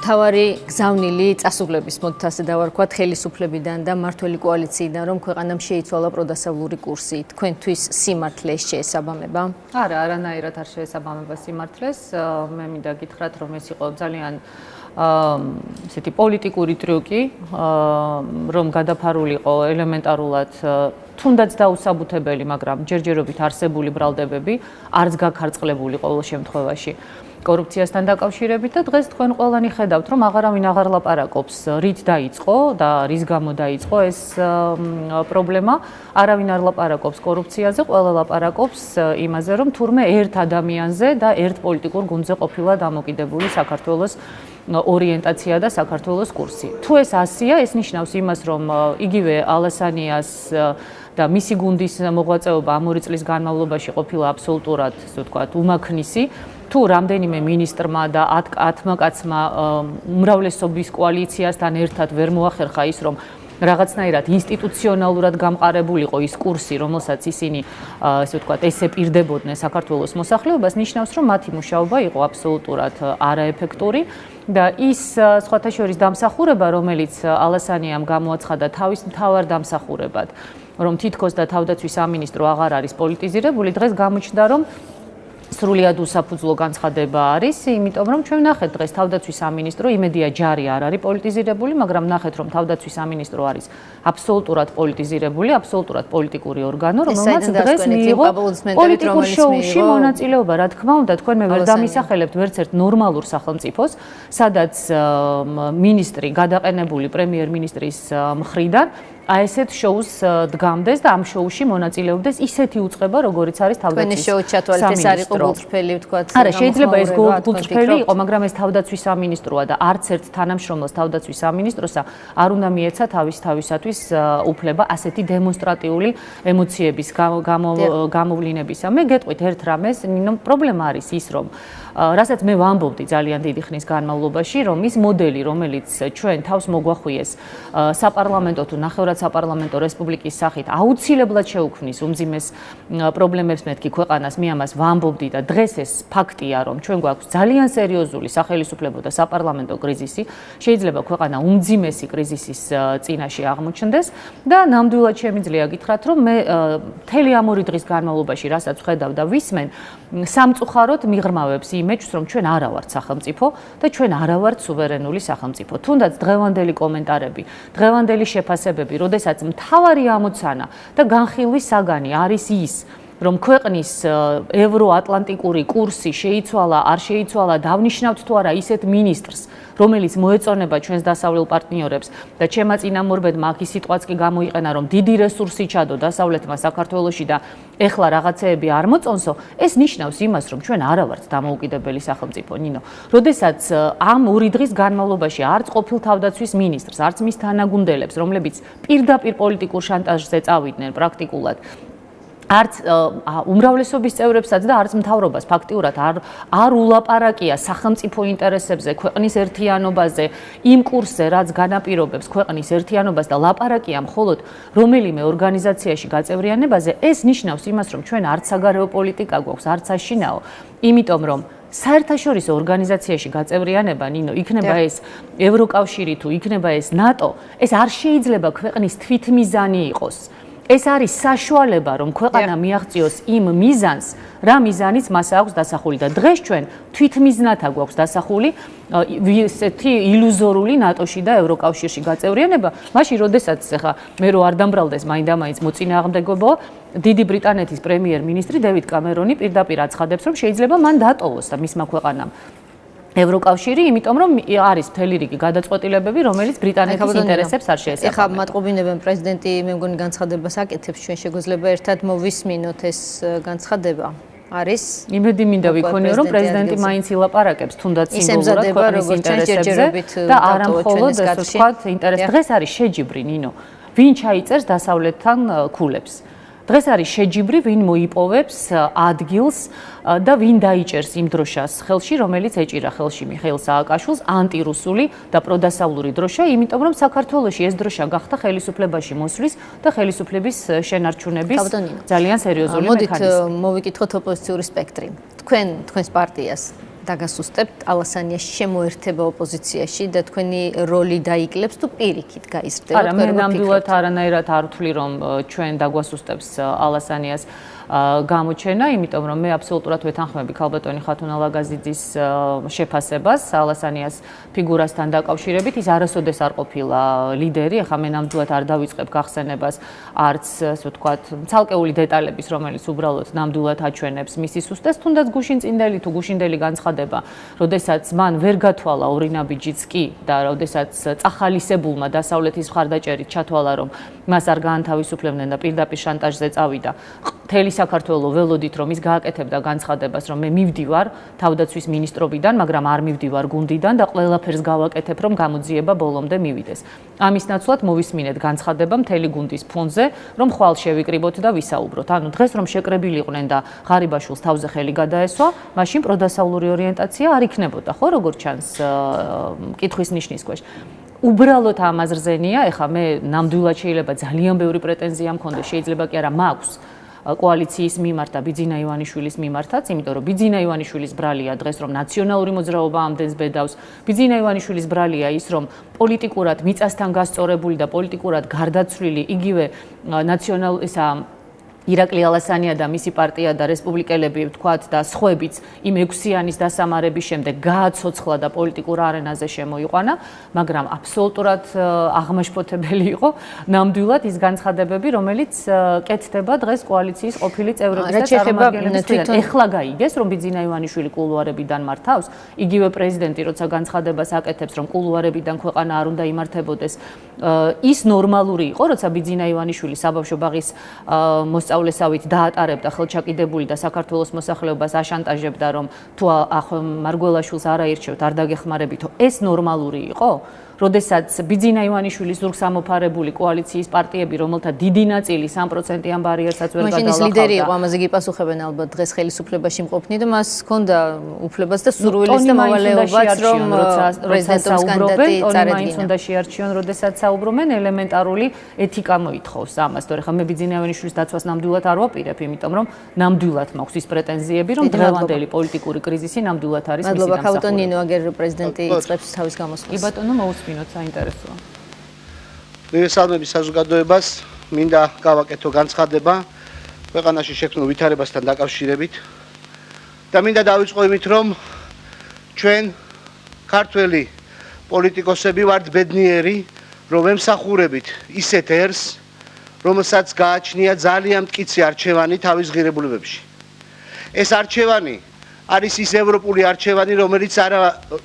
მთავარი გზავნილი წასულების მოდით ასე დავარქვათ ხელისუფლებიდან და მმართველი კოალიციიდან რომ ქვეყანამ შეიცვალა პროდასავლური კურსი. თქვენთვის სიმართლე შეესაბამება? არა, არანაირად არ შეესაბამება სიმართლეს. მე მინდა გითხრათ, რომ ეს იყო ძალიან ესეთი პოლიტიკური ტრიუკი, რომ გადაფარული იყო ელემენტარულად თუნდაც დაუსაბუთებელი, მაგრამ ჯერჯერობით არსებული ბრალდებები, არც გაქარწყლებული ყოველ შემთხვევაში. კორუფციასთან დაკავშირებით და დღეს თქვენ ყველანი ხედავთ, რომ აღარავინ აღარ ლაპარაკობს, რით დაიწყო და რის გამო დაიწყო ეს პრობლემა. არავინ არ ლაპარაკობს კორუფციაზე, ყველა ლაპარაკობს იმაზე, რომ თურმე ერთ ადამიანზე და ერთ პოლიტიკურ გუნდზე ყოფილა დამოკიდებული საქართველოს ორიენტაცია და საქართველოს კურსი. თუ ეს ასია, ეს ნიშნავს იმას, რომ იგივე ალასანიას და მისი გუნდის მოღვაწეობა ამ 2 წლის განმავლობაში ყოფილა აბსოლუტურად, ასე ვთქვათ, უმაქნისი. თუ რამდენიმე მინისტრმა და 10 კაცმა უმრავლესობის კოალიციასთან ერთად ვერ მოახერხა ის, რომ რაღაცნაირად ინსტიტუციონალურად გამყარებულიყო ის კურსი, რომელსაც ისინი, ასე ვთქვათ, ესე პირდებოდნენ საქართველოს მოსახლეობას, ნიშნავს, რომ მათი მუშაობა იყო აბსოლუტურად არაეფექტური და ის სხვათა შორის დამსახურება, რომელიც ალასანიამ გამოაცხადა თავის მთავარ დამსახურებად, რომ თითქოს და თავდაცვის სამინისტრო აღარ არის პოლიტიზირებული, დღეს გამოჩნდა, რომ სრულიად უსაფუძვლო განცხადება არის, იმიტომ რომ ჩვენ ნახეთ დღეს თავდაცვის სამინისტრო, იმედია ჯარი არ არის პოლიტიზირებული, მაგრამ ნახეთ რომ თავდაცვის სამინისტრო არის აბსოლუტურად პოლიტიზირებული, აბსოლუტურად პოლიტიკური ორგანო, რომელმაც დღეს მიიღო პოლიტიკურ შოუში მონაწილეობა. რა თქმა უნდა, თქვენ მე ვერ დამისახელებთ ვერც ერთ ნორმალურ სახელმწიფოს, სადაც მინისტრი გადაყენებული პრემიერ-მინისტრის მხრიდან ესეთ შოუს დგამდეს და ამ შოუში მონაწილეობდეს ისეთი უწყება, როგორიც არის თავდაცვის სამინისტრო. არა, შეიძლება ეს გულწრფელი იყო, მაგრამ ეს თავდაცვის სამინისტროა და არც ერთ თანამშრომელს თავდაცვის სამინისტროსა არ უნდა მიეცა თავისათვის უფლება ასეთი დემონსტრატიული ემოციების გამოვლინებისა. მე გეტყვით ერთ რამეს, ნინო, პრობლემა არის ის, რომ რასაც მე ვამბობდი ძალიან დიდი ხნის განმავლობაში, რომ ის მოდელი, რომელიც ჩვენ თავს მოგვახვიეს საპარლამენტო თუ ნახევრად საპარლამენტო რესპუბლიკის სახით აუცილებლად შეუქმნის უმძიმეს პრობლემებს მეთქი ქვეყანას, მე ამას ვამბობდი და დღეს ეს ფაქტია, რომ ჩვენ გვაქვს ძალიან სერიოზული სახელისუფლებო და საპარლამენტო კრიზისი, შეიძლება ქვეყანა უმძიმესი კრიზისის წინაშე აღმოჩნდეს და ნამდვილად შემიძლია გითხრათ, რომ მე მთელი ამ 2 დღის განმავლობაში, რასაც ვხედავ და ვისმენ, სამწუხაროდ მიღრმავებს იმეჯს, რომ ჩვენ არა ვართ სახელმწიფო და ჩვენ არა ვართ სუვერენული სახელმწიფო. თუნდაც დღევანდელი კომენტარები, დღევანდელი შეფასებები, როდესაც მთავარი ამოცანა და განხილვის საგანი არის ის, რომ ქვეყნის ევროატლანტიკური კურსი შეიცვალა, არ შეიცვალა, დავნიშნავთ თუ არა ისეთ მინისტრს, რომელიც მოეწონება ჩვენს დასავლელ პარტნიორებს და ჩემმა წინამორბედმა აქ ის სიტყვაც კი გამოიყენა, რომ დიდი რესურსი ჩადო დასავლეთმა საქართველოში და ეხლა რაღაცეები არ მოწონსო, ეს ნიშნავს იმას, რომ ჩვენ არა ვართ დამოუკიდებელი სახელმწიფო, ნინო. როდესაც ამ 2 დღის განმავლობაში არც ყოფილ თავდაცვის მინისტრს, არც მის თანაგუნდელებს, რომლებიც პირდაპირ პოლიტიკურ შანტაჟზე წავიდნენ პრაქტიკულად, არც უმრავლესობის წევრებსაც და არც მთავრობას ფაქტიურად არ ულაპარაკია სახელმწიფო ინტერესებზე, ქვეყნის ერთიანობაზე, იმ კურსზე, რაც განაპირობებს ქვეყნის ერთიანობას და ლაპარაკია მხოლოდ რომელიმე ორგანიზაციაში გაწევრიანებაზე, ეს ნიშნავს იმას, რომ ჩვენ არც საგარეო პოლიტიკა გვაქვს, არც საშინაო, იმიტომ რომ საერთაშორისო ორგანიზაციაში გაწევრიანება, ნინო, იქნება ეს ევროკავშირი თუ იქნება ეს ნატო, ეს არ შეიძლება ქვეყნის თვითმიზანი იყოს. ეს არის საშუალება, რომ ქვეყანა მიაღწიოს იმ მიზანს, რა მიზანიც მას აქვს დასახული და დღეს ჩვენ თვითმიზნათა გვაქვს დასახული ესეთი ილუზორული ნატოში და ევროკავშირში გაწევრიანება, მაშინ როდესაც ახლა მე რო არ დამბრალდეს მაინდა-მაინც მოწინააღმდეგობო, დიდი ბრიტანეთის პრემიერ-მინისტრი დევიდ კამერონი პირდაპირ აცხადებს, რომ შეიძლება მან დატოვოს და მისმა ქვეყანამ ევროკავშირი, იმიტომ რომ არის მთელი რიგი გადაწყვეტილებები, რომელიც ბრიტანეთის ინტერესებს არ შეესაბამება. ეხლა მატყობინებენ პრეზიდენტი, მე მგონი განცხადებას აკეთებს, ჩვენ შეგვიძლია ერთად მოვისმინოთ ეს განცხადება. არის იმედი მინდა ვიქონიო, რომ პრეზიდენტი მაინც ილაპარაკებს თუნდაც სიმბოლურად ქვეყნის ინტერესებზე და არა მხოლოდ ასე ვთქვათ ინტერესს. დღეს არის შეჯიბრი, ნინო, ვინ ჩაიწერს დასავლეთთან ქულებს. დღეს არის შეჯიბრი, ვინ მოიპოვებს ადგილს და ვინ დაიჭერს იმ დროშას ხელში, რომელიც ეჭირა ხელში მიხეილ სააკაშვილს, ანტირუსული და პროდასავლური დროშა, იმიტომ რომ საქართველოში ეს დროშა გახდა ხელისუფლებაში მოსვლის და ხელისუფლების შენარჩუნების ძალიან სერიოზული მექანიზმი. მოდით მოვიკითხოთ ოპოზიციური სპექტრი. თქვენს პარტიას დაგასუსტებთ, ალასანიას შემოერთება ოპოზიციაში და თქვენი როლი დაიკლებს თუ პირიქით გაიზრდება? არა, მე ნამდვილად არანაირად არ ვთვლი, რომ ჩვენ დაგვასუსტებს ალასანიას გამოჩენა, იმიტომ რომ მე აბსოლუტურად ვეთანხმები ქალბატონი ხათუნა ლაგაზიძის შეფასებას ალასანიას ფიგურასთან დაკავშირებით. ის არასოდეს არ ყოფილა ლიდერი, ახლა მე ნამდვილად არ დავიწყებ გახსენებას არც, ასე ვთქვათ, ცალკეული დეტალების, რომელიც უბრალოდ ნამდვილად აჩვენებს მისი სუსტეს, თუნდაც გუშინწინდელი თუ გუშინდელი განცხადება, როდესაც მან ვერ გათვალა ორი ნაბიჯიც კი და როდესაც წახალისებულმა დასავლეთის მხარდაჭერით ჩათვალა, რომ მას არ გაანთავისუფლებდნენ და პირდაპირ შანტაჟზე წავიდა. მთელი საქართველო ველოდით, რომ ის გააკეთებდა განცხადებას, რომ მე მივდივარ თავდაცვის მინისტრობიდან, მაგრამ არ მივდივარ გუნდიდან და ყველაფერს გავაკეთებ, რომ გამოძიება ბოლომდე მივიდეს. ამის ნაცვლად მოვისმინეთ განცხადება მთელი გუნდის ფონზე, რომ ხვალ შევიკრიბოთ და ვისაუბროთ. ანუ დღეს რომ შეკრებილიყვნენ და ღარიბაშვილს თავზე ხელი გადაესვა, მაშინ პროდასავლური ორიენტაცია არ იქნებოდა, ხო, როგორც ჩანს კითხვის ნიშნის ქვეშ. უბრალოდ ამ აზრზენია, ეხლა მე ნამდვილად შეიძლება ძალიან ბევრი პრეტენზია მქონდეს, შეიძლება კი არა მაქვს კოალიციის მიმართ და ბიძინა ივანიშვილის მიმართაც, იმიტომ რომ ბიძინა ივანიშვილის ბრალია დღეს რომ ნაციონალური მოძრაობა ამდენს ბედავს, ბიძინა ივანიშვილის ბრალია ის რომ პოლიტიკურად მიწასთან გასწორებული და პოლიტიკურად გარდაცვლილი იგივე ნაციონალისა ირაკლი ალასანია და მისი პარტია და რესპუბლიკელები ვთქვათ და სხვაებიც იმ 6-იანის დასამარების შემდეგ გააცოცხლა და პოლიტიკურ არენაზე შემოიყვანა, მაგრამ აბსოლუტურად აღმაშფოთებელი იყო ნამდვილად ის განცხადებები, რომელიც კეთდება დღეს კოალიციის ყოფილი წევრების და წარმომადგენლებისგან. ეხლა გაიგეს, რომ ბიძინა ივანიშვილი კულუარებიდან მართავს, იგივე პრეზიდენტი როცა განცხადებას აკეთებს, რომ კულუარებიდან ქვეყანა არ უნდა იმართებოდეს, ის ნორმალური იყო, როცა ბიძინა ივანიშვილი საბავშვო ბაღის მოსწავლესავით დაატარებდა ხელჩაკიდებული და საქართველოს მოსახლეობას აშანტაჟებდა, რომ თუ მარგველაშვილს არ აირჩევთ, არ დაგეხმარებითო, ეს ნორმალური იყო? როდესაც ბიძინა ივანიშვილის ზურგს ამოფარებული კოალიციის პარტიები, რომელთა დიდი ნაწილი 3%-იან ბარიერსაც ვერ გადალახავდა. მაშინ ის ლიდერი იყო, ამაზე გიპასუხებენ ალბათ დღეს ხელისუფლებაში მყოფნი და მას ჰქონდა უფლებას და სურვილიც და მოვალეობაც, რომ პრეზიდენტობის კანდიდატი წარედგინა. მაინც უნდა შეარჩიონ, როდესაც საუბრობენ, ელემენტარული ეთიკა მოითხოვს ამას. თორე ხა მე ბიძინა ივანიშვილის დაცვას ნამდვილად არ ვაპირებ, იმიტომ რომ ნამდვილად მაქვს ის პრეტენზიები, რომ დღევანდელი პოლიტიკური კრიზისი ნამდვილად არის მისი დამსახურება. მადლობა, ქალბატონ ნინო, აგერ პრეზიდენტი იწყებს თავის გამოსვლას. კი ბატონო, მოვუსმინოთ, საინტერესოა. მივესალმები საზოგადოებას, მინდა გავაკეთო განცხადება ქვეყანაში შექმნილ ვითარებასთან დაკავშირებით და მინდა დავიწყო იმით, რომ ჩვენ ქართველი პოლიტიკოსები ვართ ბედნიერი, რომ ემსახურებით ისეთ ერს, რომელსაც გააჩნია ძალიან მტკიცე არჩევანი თავის ღირებულებებში. ეს არჩევანი არის ის ევროპული არჩევანი, რომელიც არა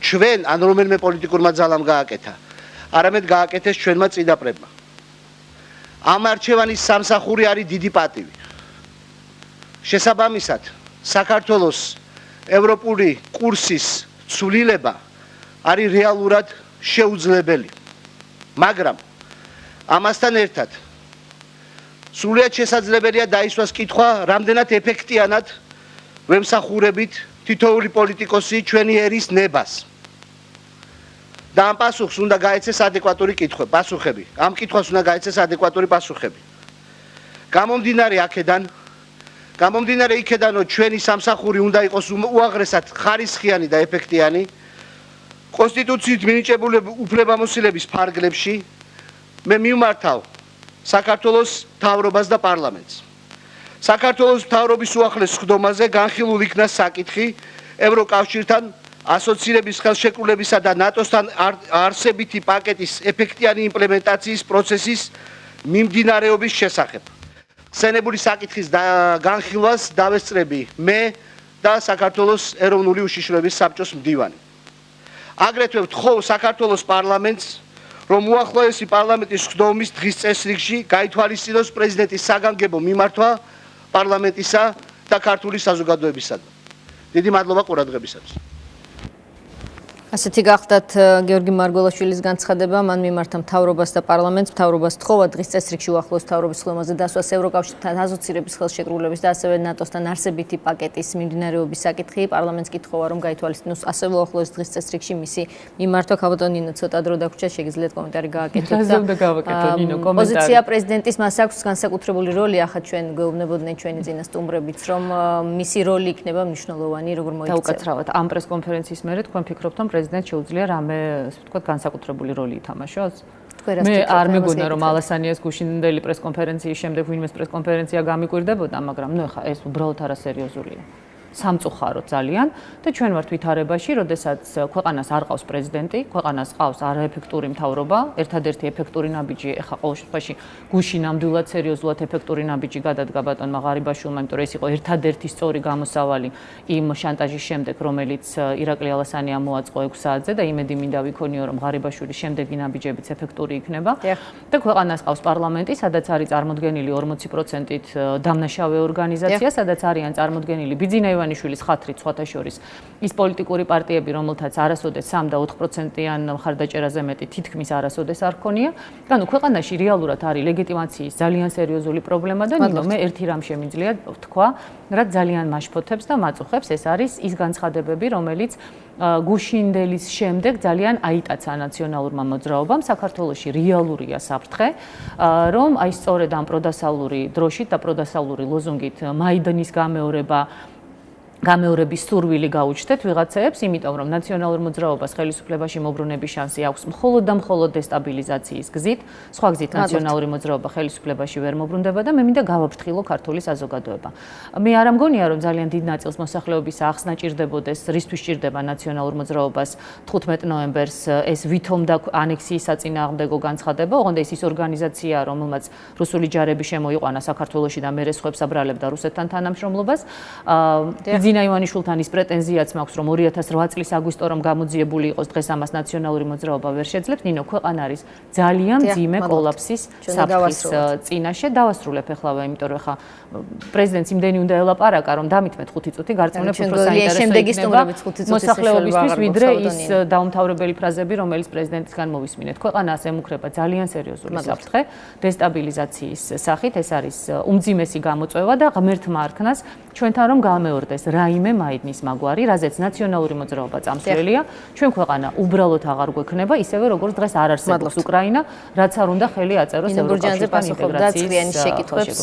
ჩვენ ან რომელიმე პოლიტიკურმა ძალამ გააკეთა, არამედ გააკეთეს ჩვენმა წინაპრებმა. ამ არჩევანის სამსახური არის დიდი პატივი. შესაბამისად, საქართველოს ევროპული კურსის ცვლილება არის რეალურად შეუძლებელი. მაგრამ ამასთან ერთად სრულიად შესაძლებელია დაისვას კითხვა, რამდენად ეფექტიანად ვემსახურებით თითოეული პოლიტიკოსი ჩვენი ერის ნებას. და ამ პასუხს უნდა გაეცეს ადეკვატური პასუხები. ამ კითხვას უნდა გაეცეს ადეკვატური პასუხები. გამომდინარე იქედან, რომ ჩვენი სამსახური უნდა იყოს უაღრესად ხარისხიანი და ეფექტიანი, კონსტიტუციით მინიჭებული უფლებამოსილების ფარგლებში მე მივმართავ საქართველოს მთავრობას და პარლამენტს. საქართველოს მთავრობის უახლეს სხდომაზე განხილულ იქნა საკითხი ევროკავშირთან ასოცირების ხელშეკრულებისა და ნატოსთან არსებითი პაკეტის ეფექტიანი იმპლემენტაციის პროცესის მიმდინარეობის შესახებ. ხსენებული საკითხის განხილვას დავესწრები მე და საქართველოს ეროვნული უშიშროების საბჭოს მდივანი. აგრეთვე ვთხოვ საქართველოს პარლამენტს, რომ უახლოესი პარლამენტის სხდომის დღის წესრიგში გაითვალისწინოს პრეზიდენტის საგანგებო მიმართვა პარლამენტისა და ქართული საზოგადოებისადმი. დიდი მადლობა ყურადღებისათვის. ასეთი გახდათ გიორგი მარგველაშვილის განცხადება, მან მიმართა მთავრობას და პარლამენტს, მთავრობას თხოვა დღის წესრიგში უახლოს მთავრობის ხილვაზე დასვას ევროკავშირთან ასოცირების ხელშეკრულების და ასევე ნატოსთან არსებითი პაკეტის მიმდინარეობის საკითხი. პარლამენტს კითხვა რომ გაითვალისწინოს ასევე უახლოს დღის წესრიგში მისი მიმართვა. ქაბატონ ნინო, ცოტა დრო დაგვრჩა, შეგიძლიათ კომენტარი გააკეთოთ და პოზიცია პრეზიდენტის მას აქვს განსაკუთრებული როლი, ახლა ჩვენ გვეუბნებოდნენ ჩვენი წინასწუმრებიც, რომ მისი როლი იქნება მნიშვნელოვანი, როგორ მოიქცევა. დაუკაცრავად ამ პრესკონფერენციის მერე თქვენ ფიქრობთ, რომ პრეზიდენტს შეუძლია რამე, ასე ვთქვათ, განსაკუთრებული როლი ითამაშოს? მე არ მეგონა რომ ალასანიას გუშინდელი პრესკონფერენციის შემდეგ ვინმეს პრესკონფერენცია გამიკვირდებოდა, მაგრამ ნუ ეხა ეს უბრალოდ არასერიოზულია. სამწუხაროდ ძალიან და ჩვენ ვართ ვითარებაში, როდესაც ქვეყანას არ ყავს პრეზიდენტი, ქვეყანას ყავს არაეფექტური მთავრობა, ერთადერთი ეფექტური ნაბიჯი ეხა ყოველ შემთხვევაში გუშინ ნამდვილად სერიოზულად ეფექტური ნაბიჯი გადადგა ბატონმა ღარიბაშვილმა, იმიტომ რომ ეს იყო ერთადერთი სწორი გამოსავალი იმ შანტაჟის შემდეგ, რომელიც ირაკლი ალასანიამ მოაწყო 6 საათზე და იმედი მინდა ვიქონიო, რომ ღარიბაშვილის შემდეგი ნაბიჯებიც ეფექტური იქნება და ქვეყანას ყავს პარლამენტი, სადაც არის წარმოდგენილი 40%-ით დამნაშავე ორგანიზაცია, სადაც არიან წარმოდგენილი ბიძინა ივანიშვილის ხათრით სხვათა შორის ის პოლიტიკური პარტიები, რომელთაც არასოდეს 3 და 4%-იან მხარდაჭერაზე მეტი თითქმის არასოდეს არ ქონია. ანუ ქვეყანაში რეალურად არის ლეგიტიმაციის ძალიან სერიოზული პრობლემა და ნინო მე ერთი რამ შემიძლია თქვა, რაც ძალიან მაშფოთებს და მაწუხებს, ეს არის ის განცხადებები, რომელიც გუშინდელის შემდეგ ძალიან აიტაცა ნაციონალურმა მოძრაობამ. საქართველოში რეალურია საფრთხე, რომ აი სწორედ ამ პროდასალური დროშით და პროდასალური ლოზუნგით მაიდანის გამეორების სურვილი გაუჩნდეთ ვიღაცებს, იმიტომ რომ ნაციონალურ მოძრაობას ხელისუფლებაში მოbrunების შანსი აქვს მხოლოდ და მხოლოდ დესტაბილიზაციის გზით. სხვა გზით ნაციონალური მოძრაობა ხელისუფლებაში ვერ მოbrunდება და მე მინდა გავაფრთხილო ქართული საზოგადოება. მე არ ამგონია რომ ძალიან დიდ ნაწილს მოსახლეობის ახსნა ჭირდებოდეს, რისთვის ჭირდება ნაციონალურ მოძრაობას 15 ნოემბერს ეს ვითომ და ანექსიის საწინააღმდეგო განცხადება, ოღონდ ეს ის ორგანიზაცია, რომელმაც რუსული ჯარები შემოიყვანა საქართველოში და მერე სხვებს აბრალებდა რუსეთთან თანამშრომლობას. ბიძინა ივანიშვილთან ის პრეტენზიაც მაქვს, რომ 2008 წლის აგვისტო რომ გამოძიებული იყოს, დღეს ამას ნაციონალური მოძრაობა ვერ შეძლებს. ნინო, ქვეყანა არის ძალიან მძიმე კოლაფსის საფრთხის წინაშე. დავასრულებ ეხლავე, იმიტომ რომ ეხა პრეზიდენტს იმდენი უნდა ელაპარაკა, რომ დამითმეთ 5 წუთი გარწმუნებ უფრო საინტერესო იქნება მოსახლეობისთვის, ვიდრე ის დაუმთავრებელი ფრაზები, რომელიც პრეზიდენტისგან მოვისმინეთ. ქვეყანას ემუქრება ძალიან სერიოზული საფრთხე დესტაბილიზაციის სახით. ეს არის უმძიმესი გამოწვევა და ღმერთმა არქმას ჩვენთან რომ გამეორდეს რაიმე მაიდნის მაგვარი, რაზეც ნაციონალური მოძრაობა წამსვლელია, ჩვენ ქვეყანა უბრალოდ აღარ გვექნება, ისევე როგორც დღეს არ არსებობს უკრაინა, რაც არ უნდა ხელი აწეროს ევროკავშირთან ინტეგრაციის შეკითხვებს.